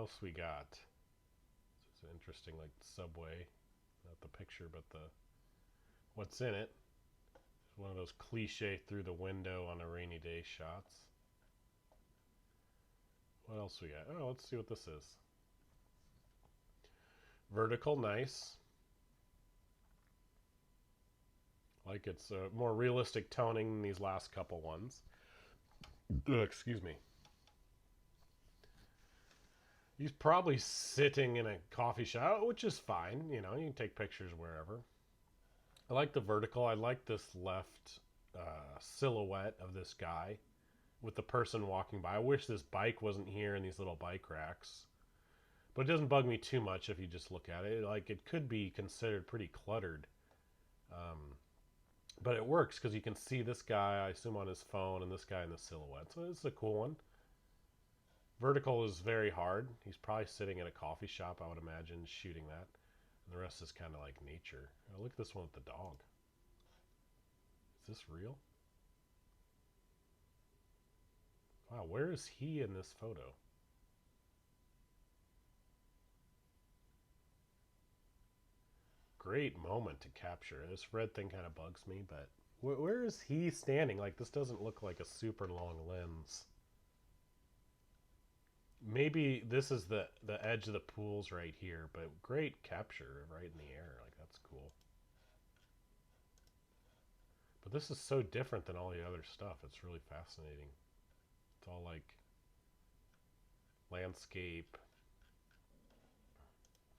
else we got? It's an interesting, like, subway. Not the picture, but the what's in it. It's one of those cliche through the window on a rainy day shots. What else we got? Oh, let's see what this is. Vertical, nice. Like it's a more realistic toning than these last couple ones. Excuse me. He's probably sitting in a coffee shop, which is fine. You know, you can take pictures wherever. I like the vertical. I like this left silhouette of this guy with the person walking by. I wish this bike wasn't here in these little bike racks. But it doesn't bug me too much if you just look at it. Like, it could be considered pretty cluttered. Um, but it works because you can see this guy, I assume, on his phone and this guy in the silhouette. So it's a cool one. Vertical is very hard. He's probably sitting in a coffee shop, I would imagine, shooting that. And the rest is kind of like nature. Oh, look at this one with the dog. Is this real? Wow, where is he in this photo? Great moment to capture. This red thing kind of bugs me, but where is he standing? Like, this doesn't look like a super long lens. Maybe this is the edge of the pools right here, but great capture right in the air. Like, that's cool. But this is so different than all the other stuff. It's really fascinating. It's all like landscape.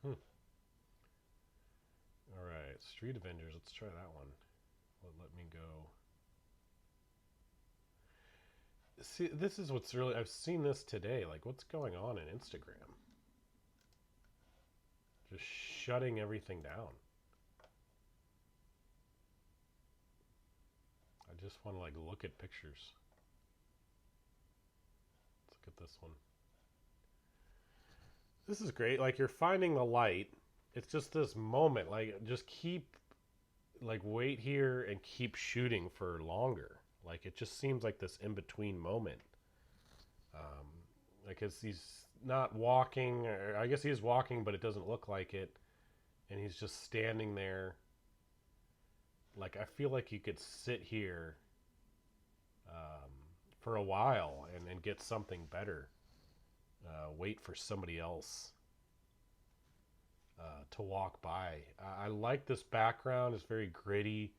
Hmm. All right, Street Avengers. Let's try that one. Let me go. See, this is what's really. I've seen this today. Like, what's going on in Instagram? Just shutting everything down. I just want to like look at pictures. Let's look at this one. This is great. Like, you're finding the light. It's just this moment. Like, just keep like wait here and keep shooting for longer. Like, it just seems like this in between moment. Um, like he's not walking, or I guess he is walking, but it doesn't look like it, and he's just standing there. Like, I feel like you could sit here um, for a while and get something better. Wait for somebody else to walk by. I like this background. It's very gritty.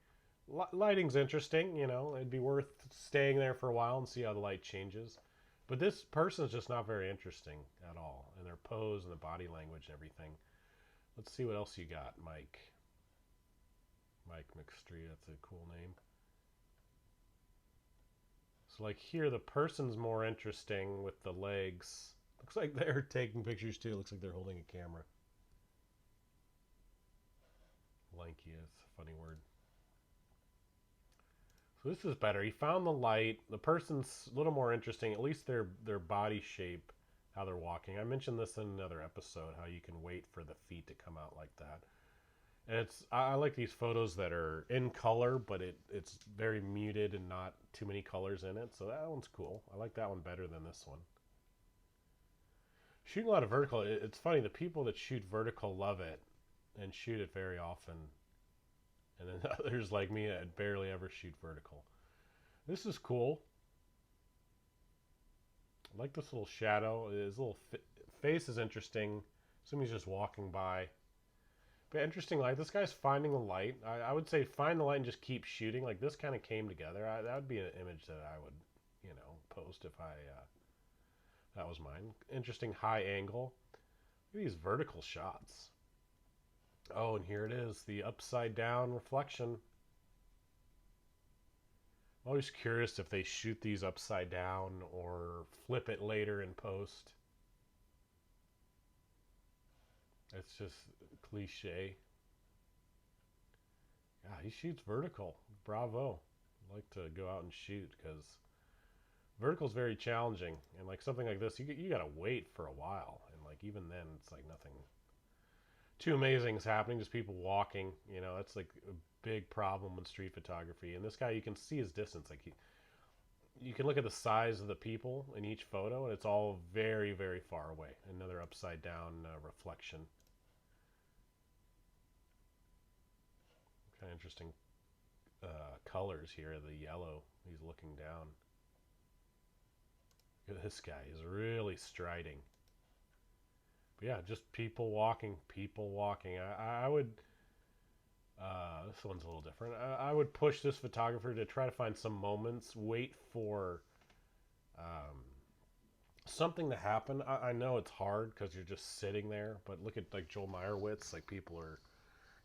Lighting's interesting. You know, it'd be worth staying there for a while and see how the light changes. But this person is just not very interesting at all, and their pose and the body language and everything. Let's see what else you got, Mike. Mike McStree. That's a cool name. So like here, the person's more interesting with the legs. Looks like they're taking pictures too. Looks like they're holding a camera. Lanky is a funny word. So this is better. He found the light. The person's a little more interesting. At least their body shape, how they're walking. I mentioned this in another episode, how you can wait for the feet to come out like that. And I like these photos that are in color, but it's very muted and not too many colors in it. So that one's cool. I like that one better than this one. Shooting a lot of vertical. It's funny. The people that shoot vertical love it and shoot it very often, and then others like me that barely ever shoot vertical. This is cool. I like this little shadow. His little face is interesting. Assume he's just walking by. But interesting light. This guy's finding the light. I would say find the light and just keep shooting. Like, this kind of came together. That would be an image that I would, post if that was mine. Interesting high angle. Look at these vertical shots. Oh, and here it is, the upside down reflection. I'm always curious if they shoot these upside down or flip it later in post. It's just cliche. Yeah, he shoots vertical. Bravo. I like to go out and shoot because vertical is very challenging. And like something like this, you got to wait for a while. And like even then, it's like nothing too amazing is happening. Just people walking. That's like a big problem with street photography. And this guy, you can see his distance. Like you can look at the size of the people in each photo, and it's all very, very far away. Another upside down reflection. Kind of interesting colors here. The yellow, he's looking down. Look at this guy, he's really striding. But yeah, just people walking, people walking. I would, this one's a little different. I would push this photographer to try to find some moments, wait for something to happen. I know it's hard because you're just sitting there, but look at like Joel Meyerowitz, like people are,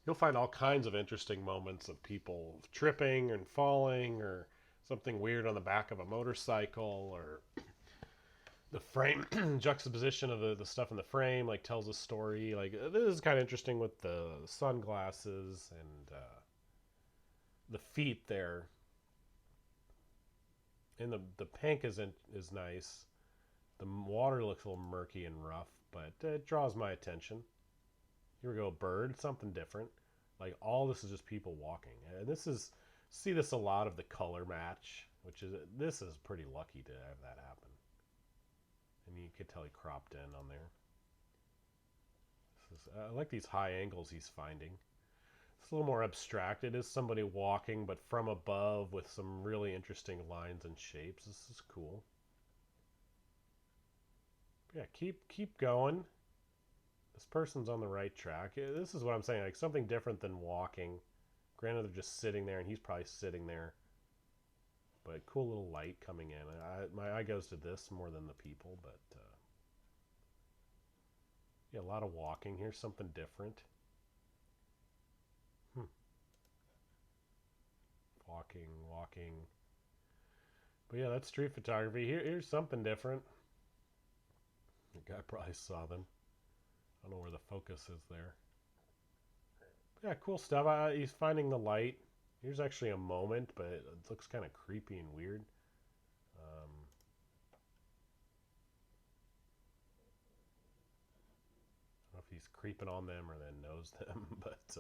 you'll find all kinds of interesting moments of people tripping and falling or something weird on the back of a motorcycle or the frame juxtaposition of the stuff in the frame like tells a story. Like this is kind of interesting with the sunglasses and the feet there. And the pink is nice. The water looks a little murky and rough, but it draws my attention. Here we go, a bird, something different. Like all this is just people walking, and this is see this a lot of the color match, which is this is pretty lucky to have that happen. And you could tell he cropped in on there. I like these high angles he's finding. It's a little more abstract. It is somebody walking, but from above with some really interesting lines and shapes. This is cool. But yeah, keep going. This person's on the right track. This is what I'm saying. Like something different than walking. Granted, they're just sitting there, and he's probably sitting there. But cool little light coming in. My eye goes to this more than the people, but yeah, a lot of walking. Here's something different. Walking. But yeah, that's street photography. Here's something different. The guy probably saw them. I don't know where the focus is there. But yeah, cool stuff. He's finding the light. Here's actually a moment, but it looks kind of creepy and weird. I don't know if he's creeping on them or then knows them, but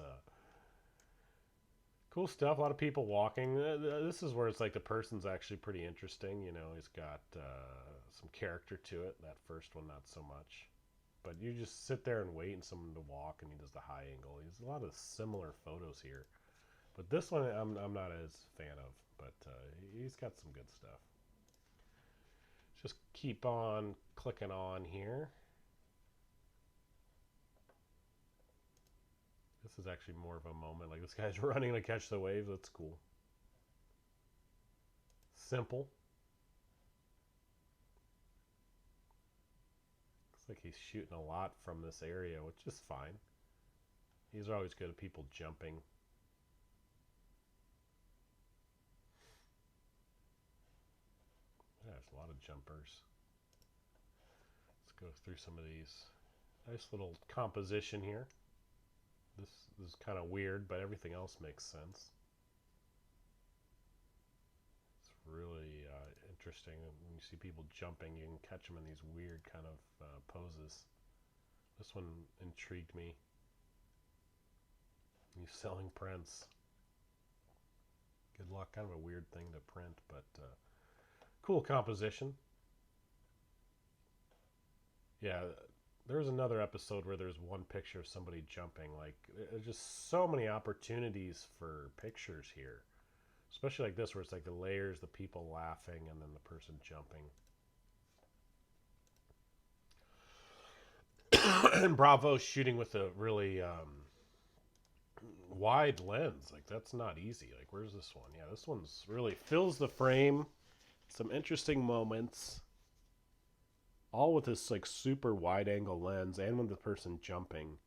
cool stuff. A lot of people walking. This is where it's like the person's actually pretty interesting. You know, he's got some character to it. That first one, not so much. But you just sit there and wait and someone to walk, and he does the high angle. He's a lot of similar photos here. But this one I'm not as fan of, but he's got some good stuff. Just keep on clicking on here. This is actually more of a moment. Like this guy's running to catch the waves. That's cool. Simple. Looks like he's shooting a lot from this area, which is fine. These are always good at people jumping. Yeah, there's a lot of jumpers. Let's go through some of these. Nice little composition here. This is kind of weird, but everything else makes sense. It's really interesting. When you see people jumping, you can catch them in these weird kind of poses. This one intrigued me. He's selling prints. Good luck. Kind of a weird thing to print, but cool composition. Yeah, there's another episode where there's one picture of somebody jumping. Like, there's just so many opportunities for pictures here. Especially like this, where it's like the layers, the people laughing, and then the person jumping. And Bravo's shooting with a really wide lens. Like, that's not easy. Like, where's this one? Yeah, this one's really fills the frame. Some interesting moments. All with this like super wide angle lens and with the person jumping.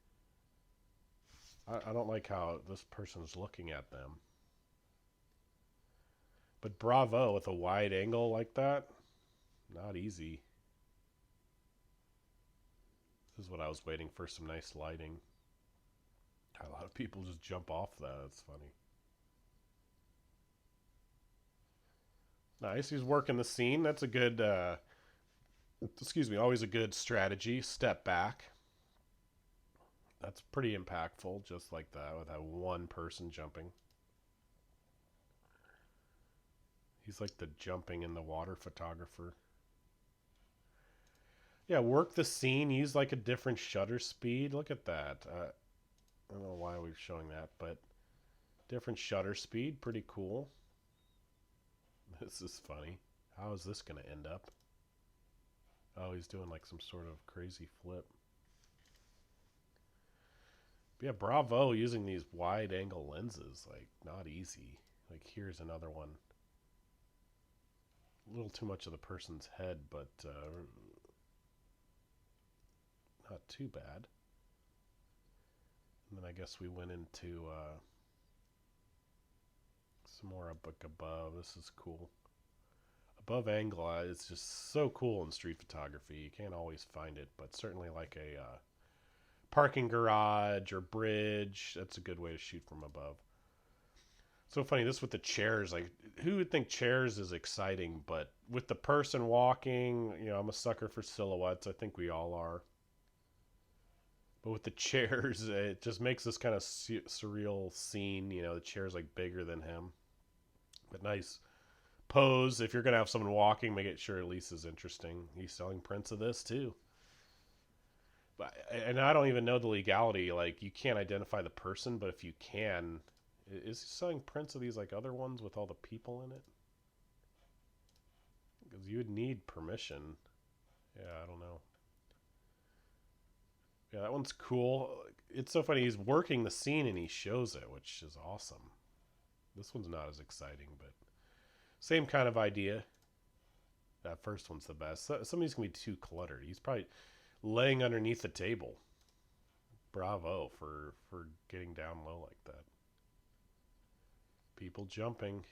I don't like how this person's looking at them. But Bravo with a wide angle like that, not easy. This is what I was waiting for, some nice lighting. A lot of people just jump off that. That's funny. Nice. He's working the scene. That's a good, excuse me, always a good strategy. Step back. That's pretty impactful, just like that, with that one person jumping. He's like the jumping in the water photographer. Yeah, work the scene. Use like a different shutter speed. Look at that. I don't know why we're showing that, but different shutter speed. Pretty cool. This is funny. How is this going to end up? Oh, he's doing like some sort of crazy flip. But yeah, bravo using these wide angle lenses. Like, not easy. Like, here's another one. A little too much of the person's head, but not too bad. And then I guess we went into some more up above. This is cool. Above angle is just so cool in street photography. You can't always find it, but certainly like a parking garage or bridge, that's a good way to shoot from above. So funny, this with the chairs, like who would think chairs is exciting, but with the person walking, you know, I'm a sucker for silhouettes. I think we all are. But with the chairs, it just makes this kind of surreal scene. You know, the chair's like bigger than him. But nice pose. If you're going to have someone walking, make it sure at least is interesting. He's selling prints of this too. But, and I don't even know the legality. Like, you can't identify the person, but if you can, is he selling prints of these like other ones with all the people in it? Because you would need permission. Yeah, I don't know. Yeah, that one's cool. It's so funny. He's working the scene and he shows it, which is awesome. This one's not as exciting, but same kind of idea. That first one's the best. Some of these can be too cluttered. He's probably laying underneath the table. Bravo for getting down low like that. People jumping. And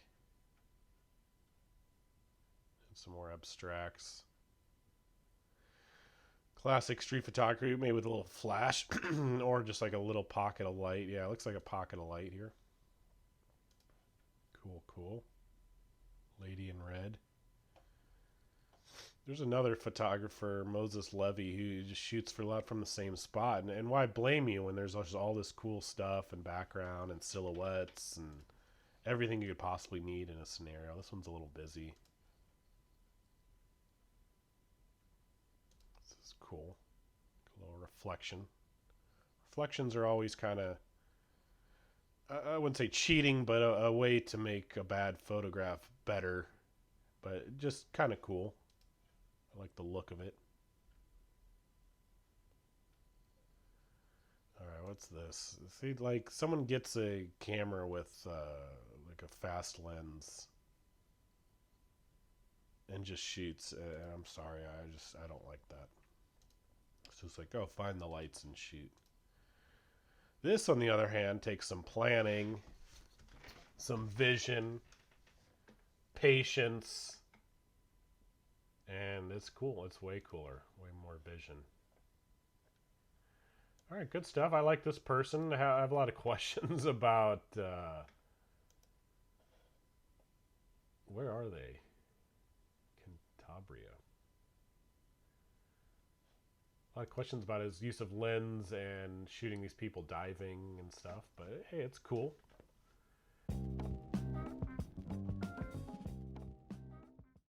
some more abstracts. Classic street photography, maybe with a little flash or just like a little pocket of light. Yeah, it looks like a pocket of light here. Cool, cool. Lady in red. There's another photographer, Moses Levy, who just shoots for a lot from the same spot. And why blame you when there's all this cool stuff and background and silhouettes and everything you could possibly need in a scenario. This one's a little busy. This is cool. A little reflection. Reflections are always kind of, I wouldn't say cheating, but a way to make a bad photograph better. But just kind of cool. I like the look of it. All right, what's this? See, like someone gets a camera with like a fast lens and just shoots. And I'm sorry, I don't like that. It's just like, oh, find the lights and shoot. This, on the other hand, takes some planning, some vision, patience, and it's cool. It's way cooler, way more vision. All right, good stuff. I like this person. I have a lot of questions about where are they? Cantabria. A lot of questions about his use of lens and shooting these people diving and stuff. But hey, it's cool.